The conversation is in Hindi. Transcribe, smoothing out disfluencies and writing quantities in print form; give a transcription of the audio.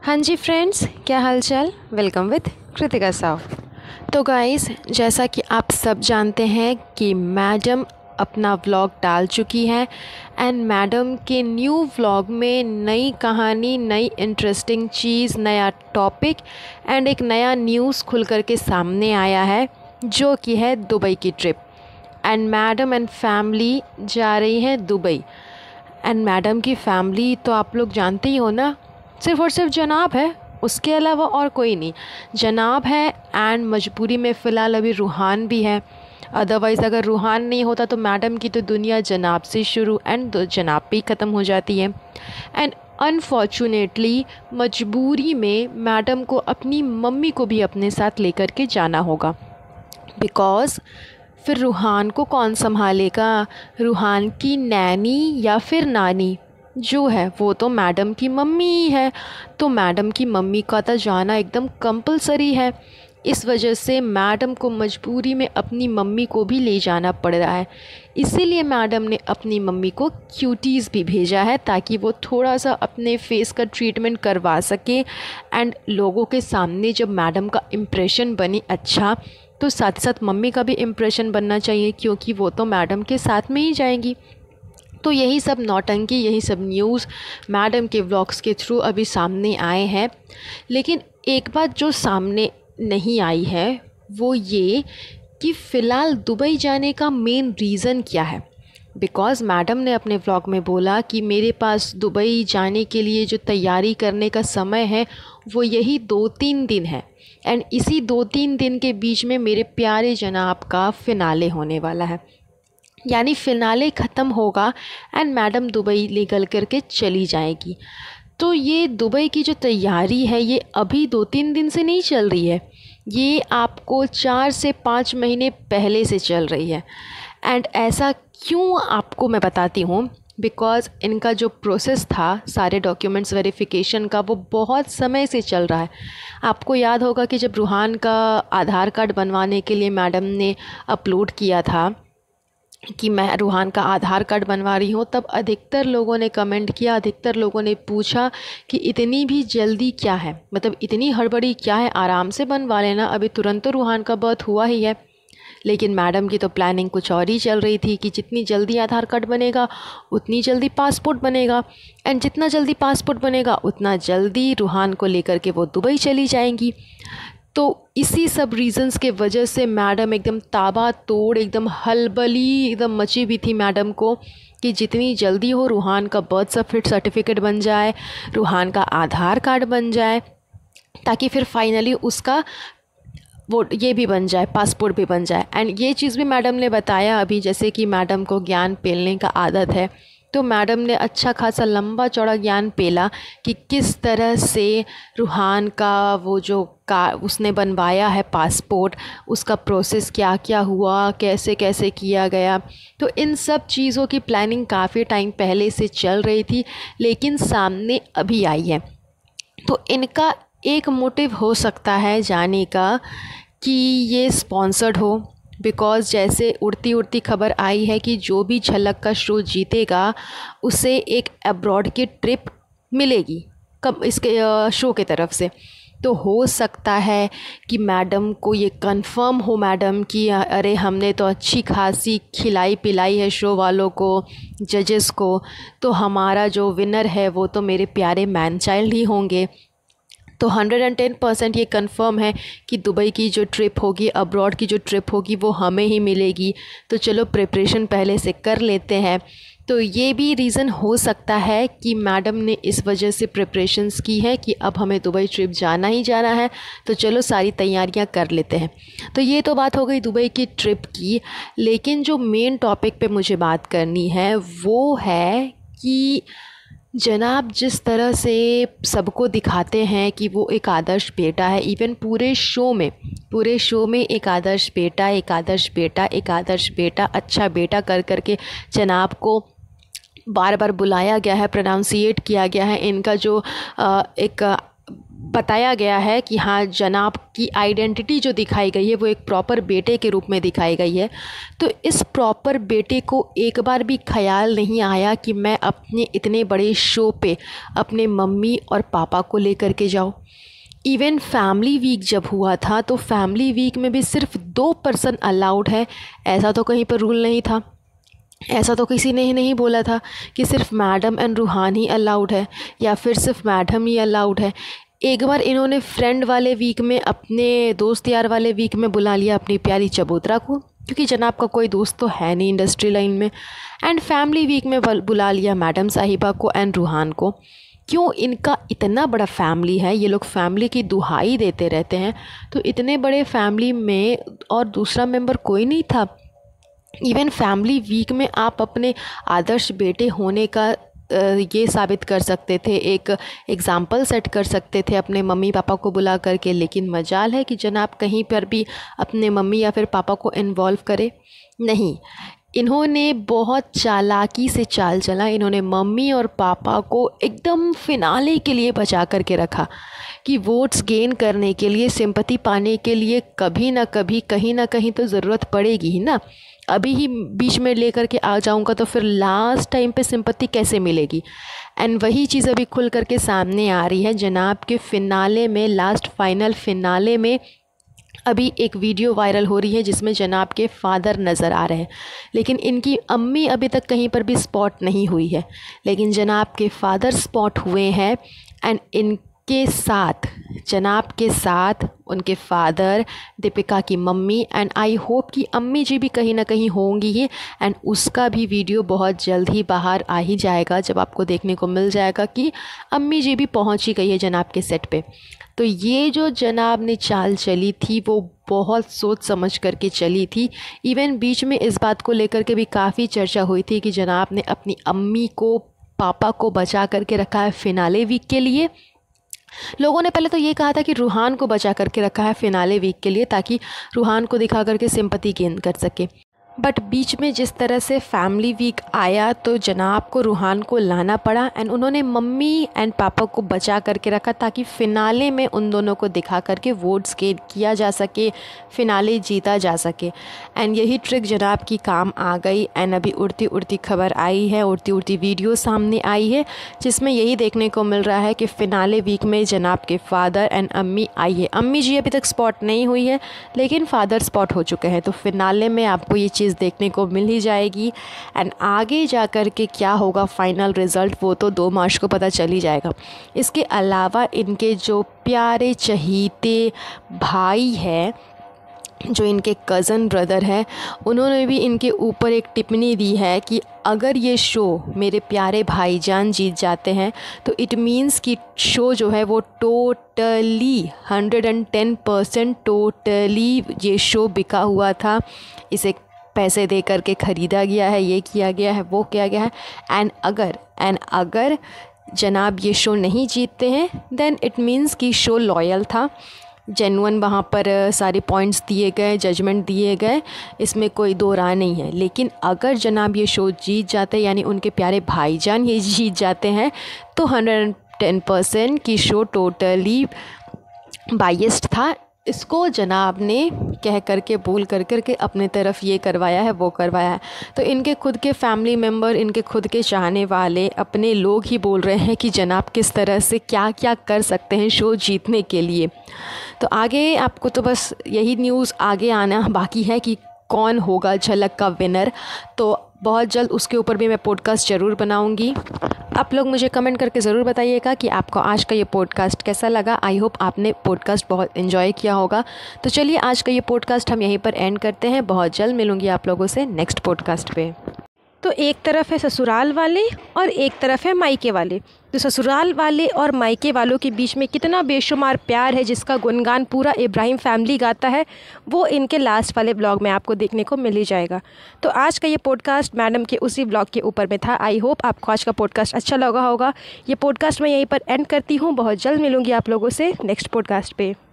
हाँ जी फ्रेंड्स, क्या हाल चाल। Welcome with Kritika Sao. तो गाइस, जैसा कि आप सब जानते हैं कि मैडम अपना व्लॉग डाल चुकी है एंड मैडम के न्यू व्लॉग में नई कहानी, नई इंटरेस्टिंग चीज़, नया टॉपिक एंड एक नया न्यूज़ खुल कर के सामने आया है, जो कि है दुबई की trip. And madam and family जा रही हैं दुबई। एंड मैडम की फैमिली तो आप लोग जानते ही हो ना, सिर्फ़ और सिर्फ जनाब है, उसके अलावा और कोई नहीं। जनाब है एंड मजबूरी में फ़िलहाल अभी रूहान भी है। अदरवाइज़ अगर रूहान नहीं होता तो मैडम की तो दुनिया जनाब से शुरू एंड जनाब पे ही ख़त्म हो जाती है। एंड अनफॉर्चुनेटली मजबूरी में मैडम को अपनी मम्मी को भी अपने साथ लेकर के जाना होगा, बिकॉज़ फिर रूहान को कौन संभालेगा। रूहान की नैनी या फिर नानी जो है वो तो मैडम की मम्मी ही है, तो मैडम की मम्मी का तो जाना एकदम कंपलसरी है। इस वजह से मैडम को मजबूरी में अपनी मम्मी को भी ले जाना पड़ रहा है। इसीलिए मैडम ने अपनी मम्मी को क्यूटीज़ भी भेजा है, ताकि वो थोड़ा सा अपने फेस का ट्रीटमेंट करवा सके एंड लोगों के सामने जब मैडम का इम्प्रेशन बने अच्छा, तो साथ साथ मम्मी का भी इम्प्रेशन बनना चाहिए, क्योंकि वो तो मैडम के साथ में ही जाएंगी। तो यही सब नौटंकी, यही सब न्यूज़ मैडम के व्लॉग्स के थ्रू अभी सामने आए हैं। लेकिन एक बात जो सामने नहीं आई है वो ये कि फ़िलहाल दुबई जाने का मेन रीज़न क्या है। बिकॉज़ मैडम ने अपने व्लॉग में बोला कि मेरे पास दुबई जाने के लिए जो तैयारी करने का समय है वो यही 2-3 दिन है, एंड इसी 2-3 दिन के बीच में मेरे प्यारे जनाब का फ़िनाले होने वाला है। यानी फ़िनाले ख़त्म होगा एंड मैडम दुबई निकल कर के चली जाएगी। तो ये दुबई की जो तैयारी है ये अभी 2-3 दिन से नहीं चल रही है, ये आपको 4 से 5 महीने पहले से चल रही है। एंड ऐसा क्यों, आपको मैं बताती हूँ। बिकॉज़ इनका जो प्रोसेस था सारे डॉक्यूमेंट्स वेरिफिकेशन का, वो बहुत समय से चल रहा है। आपको याद होगा कि जब रूहान का आधार कार्ड बनवाने के लिए मैडम ने अपलोड किया था कि मैं रूहान का आधार कार्ड बनवा रही हूँ, तब अधिकतर लोगों ने कमेंट किया, अधिकतर लोगों ने पूछा कि इतनी भी जल्दी क्या है, मतलब इतनी हड़बड़ी क्या है, आराम से बनवा लेना, अभी तुरंत तो रूहान का बर्थ हुआ ही है। लेकिन मैडम की तो प्लानिंग कुछ और ही चल रही थी कि जितनी जल्दी आधार कार्ड बनेगा उतनी जल्दी पासपोर्ट बनेगा, एंड जितना जल्दी पासपोर्ट बनेगा उतना जल्दी रूहान को लेकर के वो दुबई चली जाएंगी। तो इसी सब रीज़न्स के वजह से मैडम एकदम ताबड़तोड़, एकदम हलबली एकदम मची हुई थी मैडम को कि जितनी जल्दी हो रूहान का बर्थ सर्टिफिकेट बन जाए, रूहान का आधार कार्ड बन जाए, ताकि फिर फाइनली उसका वो ये भी बन जाए, पासपोर्ट भी बन जाए। एंड ये चीज़ भी मैडम ने बताया अभी, जैसे कि मैडम को ज्ञान पेलने का आदत है, तो मैडम ने अच्छा खासा लंबा चौड़ा ज्ञान पेला कि किस तरह से रूहान का वो जो उसने बनवाया है पासपोर्ट, उसका प्रोसेस क्या क्या हुआ, कैसे कैसे किया गया। तो इन सब चीज़ों की प्लानिंग काफ़ी टाइम पहले से चल रही थी, लेकिन सामने अभी आई है। तो इनका एक मोटिव हो सकता है जाने का कि ये स्पॉन्सर्ड हो, बिकॉज़ जैसे उड़ती उड़ती खबर आई है कि जो भी झलक का शो जीतेगा उसे एक अब्रॉड की ट्रिप मिलेगी कब इसके शो के तरफ से। तो हो सकता है कि मैडम को ये कंफर्म हो, मैडम की अरे हमने तो अच्छी खासी खिलाई पिलाई है शो वालों को, जजेस को, तो हमारा जो विनर है वो तो मेरे प्यारे मैन चाइल्ड ही होंगे। तो 110% ये कंफर्म है कि दुबई की जो ट्रिप होगी, अब्रॉड की जो ट्रिप होगी, वो हमें ही मिलेगी। तो चलो प्रिपरेशन पहले से कर लेते हैं। तो ये भी रीज़न हो सकता है कि मैडम ने इस वजह से प्रिपरेशंस की है कि अब हमें दुबई ट्रिप जाना ही जाना है, तो चलो सारी तैयारियां कर लेते हैं। तो ये तो बात हो गई दुबई की ट्रिप की। लेकिन जो मेन टॉपिक पे मुझे बात करनी है वो है कि जनाब जिस तरह से सबको दिखाते हैं कि वो एक आदर्श बेटा है, इवन पूरे शो में एक आदर्श बेटा, एक आदर्श बेटा, एक आदर्श बेटा, अच्छा बेटा कर कर के जनाब को बार बार बुलाया गया है, प्रोनाउंसिएट किया गया है। इनका जो एक बताया गया है कि हाँ, जनाब की आइडेंटिटी जो दिखाई गई है वो एक प्रॉपर बेटे के रूप में दिखाई गई है। तो इस प्रॉपर बेटे को एक बार भी ख्याल नहीं आया कि मैं अपने इतने बड़े शो पे अपने मम्मी और पापा को लेकर के जाऊँ। इवन फैमिली वीक जब हुआ था तो फैमिली वीक में भी सिर्फ 2 पर्सन अलाउड है, ऐसा तो कहीं पर रूल नहीं था। ऐसा तो किसी ने ही नहीं बोला था कि सिर्फ मैडम एंड रूहान ही अलाउड है या फिर सिर्फ मैडम ही अलाउड है। एक बार इन्होंने फ्रेंड वाले वीक में, अपने दोस्त यार वाले वीक में बुला लिया अपनी प्यारी चबूतरा को, क्योंकि जनाब का कोई दोस्त तो है नहीं इंडस्ट्री लाइन में। एंड फैमिली वीक में बुला लिया मैडम साहिबा को एंड रूहान को। क्यों? इनका इतना बड़ा फैमिली है, ये लोग फैमिली की दुहाई देते रहते हैं। तो इतने बड़े फैमिली में और दूसरा मेंबर कोई नहीं था। इवन फैमिली वीक में आप अपने आदर्श बेटे होने का ये साबित कर सकते थे, एक एग्ज़ाम्पल सेट कर सकते थे अपने मम्मी पापा को बुला करके। लेकिन मजाल है कि जनाब कहीं पर भी अपने मम्मी या फिर पापा को इन्वॉल्व करे नहीं। इन्होंने बहुत चालाकी से चाल चला। इन्होंने मम्मी और पापा को एकदम फिनाले के लिए बचा करके रखा कि वोट्स गेन करने के लिए, सिंपैथी पाने के लिए कभी ना कभी, कहीं ना कहीं तो ज़रूरत पड़ेगी ही ना। अभी ही बीच में लेकर के आ जाऊंगा तो फिर लास्ट टाइम पे सिंपैथी कैसे मिलेगी। एंड वही चीज़ अभी खुल करके सामने आ रही है। जनाब के फिनाले में, लास्ट फाइनल फिनाले में अभी एक वीडियो वायरल हो रही है जिसमें जनाब के फादर नज़र आ रहे हैं, लेकिन इनकी अम्मी अभी तक कहीं पर भी स्पॉट नहीं हुई है। लेकिन जनाब के फादर स्पॉट हुए हैं एंड इनके साथ, जनाब के साथ उनके फादर, दीपिका की मम्मी एंड आई होप कि अम्मी जी भी कहीं ना कहीं होंगी ही। एंड उसका भी वीडियो बहुत जल्द ही बाहर आ ही जाएगा, जब आपको देखने को मिल जाएगा कि अम्मी जी भी पहुंच ही गई है जनाब के सेट पे। तो ये जो जनाब ने चाल चली थी वो बहुत सोच समझ करके चली थी। इवन बीच में इस बात को लेकर के भी काफ़ी चर्चा हुई थी कि जनाब ने अपनी अम्मी को, पापा को बचा करके रखा है फिनाले वीक के लिए। लोगों ने पहले तो ये कहा था कि रूहान को बचा करके रखा है फिनाले वीक के लिए ताकि रूहान को दिखा करके सिंपैथी गेन कर सके। बट बीच में जिस तरह से फैमिली वीक आया तो जनाब को रूहान को लाना पड़ा एंड उन्होंने मम्मी एंड पापा को बचा करके रखा ताकि फ़िनाले में उन दोनों को दिखा करके वोट्स गेन किया जा सके, फ़िनाले जीता जा सके। एंड यही ट्रिक जनाब की काम आ गई। एंड अभी उड़ती उड़ती खबर आई है, उड़ती उड़ती वीडियो सामने आई है जिसमें यही देखने को मिल रहा है कि फ़िनाले वीक में जनाब के फादर एंड अम्मी आई है। अम्मी जी अभी तक स्पॉट नहीं हुई है लेकिन फादर स्पॉट हो चुके हैं। तो फ़िनाले में आपको ये देखने को मिल ही जाएगी। एंड आगे जा कर के क्या होगा फाइनल रिज़ल्ट वो तो 2 मार्च को पता चल ही जाएगा। इसके अलावा इनके जो प्यारे चहीते भाई है, जो इनके कज़न ब्रदर है, उन्होंने भी इनके ऊपर एक टिप्पणी दी है कि अगर ये शो मेरे प्यारे भाईजान जीत जाते हैं तो इट मीन्स कि शो जो है वो टोटली 110% टोटली ये शो बिका हुआ था, इसे पैसे दे करके ख़रीदा गया है, ये किया गया है, वो किया गया है। एंड अगर जनाब ये शो नहीं जीतते हैं देन इट मीन्स कि शो लॉयल था, जेन्युइन वहाँ पर सारे पॉइंट्स दिए गए, जजमेंट दिए गए, इसमें कोई दो राय नहीं है। लेकिन अगर जनाब ये शो जीत जाते यानी उनके प्यारे भाईजान ये जीत जाते हैं तो 110% की शो टोटली बायस्ड था। इसको जनाब ने कह करके, बोल कर के अपने तरफ ये करवाया है, वो करवाया है। तो इनके खुद के फैमिली मेम्बर, इनके खुद के चाहने वाले, अपने लोग ही बोल रहे हैं कि जनाब किस तरह से क्या क्या कर सकते हैं शो जीतने के लिए। तो आगे आपको तो बस यही न्यूज़ आगे आना बाकी है कि कौन होगा झलक का विनर। तो बहुत जल्द उसके ऊपर भी मैं पॉडकास्ट ज़रूर बनाऊंगी। आप लोग मुझे कमेंट करके ज़रूर बताइएगा कि आपको आज का ये पॉडकास्ट कैसा लगा। आई होप आपने पॉडकास्ट बहुत एंजॉय किया होगा। तो चलिए आज का ये पॉडकास्ट हम यहीं पर एंड करते हैं। बहुत जल्द मिलूंगी आप लोगों से नेक्स्ट पॉडकास्ट पे। तो एक तरफ है ससुराल वाले और एक तरफ है मायके वाले। तो ससुराल वाले और मायके वालों के बीच में कितना बेशुमार प्यार है जिसका गुणगान पूरा इब्राहिम फैमिली गाता है, वो इनके लास्ट वाले ब्लॉग में आपको देखने को मिल ही जाएगा। तो आज का ये पॉडकास्ट मैडम के उसी ब्लॉग के ऊपर में था। आई होप आपको आज का पॉडकास्ट अच्छा लगा होगा। ये पॉडकास्ट मैं यहीं पर एंड करती हूँ। बहुत जल्द मिलूँगी आप लोगों से नेक्स्ट पॉडकास्ट पे।